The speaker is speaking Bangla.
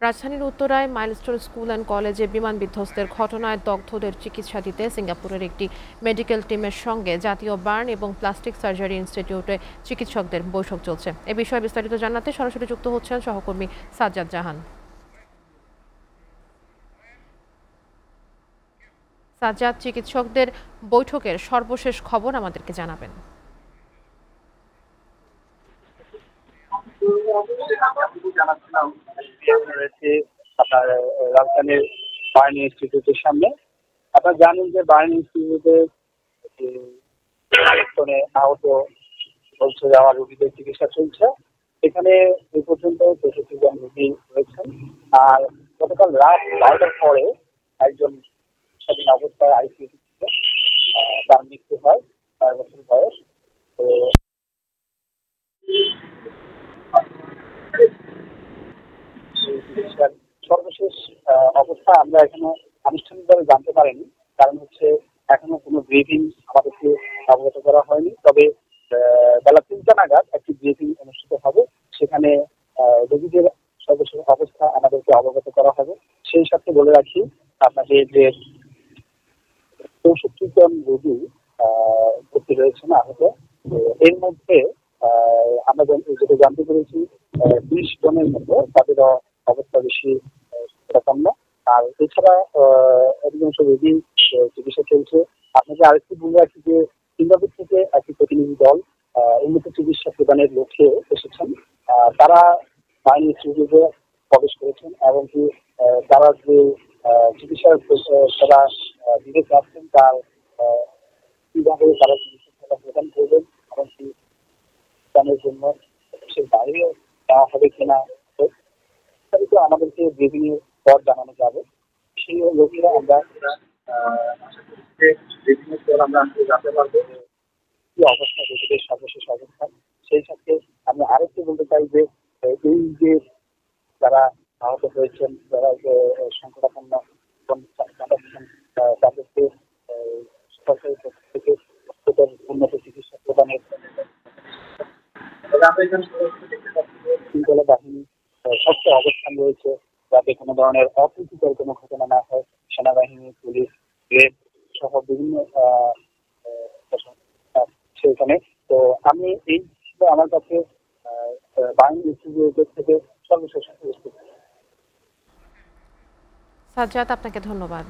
রাজধানীর উত্তরায় মাইলস্টোন স্কুল অ্যান্ড কলেজে বিমান বিধ্বস্তের ঘটনায় দগ্ধদের চিকিৎসা দিতে সিঙ্গাপুরের একটি মেডিকেল টিমের সঙ্গে জাতীয় বার্ন এবং প্লাস্টিক সার্জারি ইনস্টিটিউটে চিকিৎসকদের বৈঠক চলছে। এ বিষয়ে বিস্তারিত জানাতে সরাসরি যুক্ত হচ্ছেন সহকর্মী সাজ্জাদ জাহান। সাজ্জাদ, চিকিৎসকদের বৈঠকের সর্বশেষ খবর আমাদেরকে জানাবেন। রয়েছে আপনার রাজধানীর বার্ন ইনস্টিটিউটের সামনে। আপনারা জানেন যে বার্ন ইনস্টিটিউটে আহত বলছে যাওয়া রোগীদের চিকিৎসা চলছে। এখানে এই পর্যন্ত ৬৪ জন রোগী রয়েছেন। আর গতকাল রাত ১২টার পরে একজন স্বাধীন অবস্থায় আইসিইউ তার মৃত্যু হয়, ৪ বছর বয়স। তো চিকিৎসার সর্বশেষ অবস্থা আমরা এখনো আনুষ্ঠানিকভাবে জানতে পারিনি, কারণ হচ্ছে এখনো কোনো ব্রিফিং আমাদেরকে অবগত করা হয়নি। তবে বেলা ৩টা নাগাদ একটি ব্রিফিং অনুষ্ঠিত হবে, সেখানে রোগীদের সর্বশেষ অবস্থা আমাদেরকে অবগত করা হবে। সেই সাথে বলে রাখি আপনাদের যে ৬৪ জন রোগী ভর্তি রয়েছেন আহত। এর মধ্যে আমরা যেটা জানতে পেরেছি ২০ জনের মতো তাদের অবস্থা বেশি না। আর এছাড়া অধিকাংশ রোগী চিকিৎসা চলছে। আপনাকে আরেকটু বলে রাখি যে সিঙ্গাপুর থেকে একটি প্রতিনিধি দল উন্নত চিকিৎসা প্রদানের লক্ষ্যে এসেছেন। তারা বার্ন ইনস্টিটিউটে প্রবেশ করেছেন এবং কি তারা যে চিকিৎসা সেবা দিতে চাচ্ছেন তার কিভাবে তারা চিকিৎসা সেবা প্রদান করবেন এমনকি প্রদানের জন্য দেশের বাইরেও দেওয়া হবে কিনা বিস্তারিত আমাদেরকে বিভিন্ন পথ জানানো যাবে। সেই লোকেরা আমরা বিভিন্ন পর আমরা জানতে পারবো কি অবস্থা রোগীদের সর্বশেষ অবস্থা। সেই সাথে আমি আরেকটু বলতে চাই যে এই যে যারা আহত হয়েছেন, যারা সংকটাপন্ন কাটাচ্ছেন, তাদেরকে সরকারি পক্ষ থেকে উন্নত চিকিৎসা প্রদানের বাহিনী সবচেয়ে অবস্থান রয়েছে যাতে কোনো ধরনের অপ্রীতিকর কোনো ঘটনা না হয়। সেনাবাহিনী, পুলিশ, রেড সহ বিভিন্ন সেখানে। তো আমি এই ছিল আমার কাছে বার্ন ইনস্টিটিউটের থেকে সর্বশেষ। সাজ্জাদ, আপনাকে ধন্যবাদ।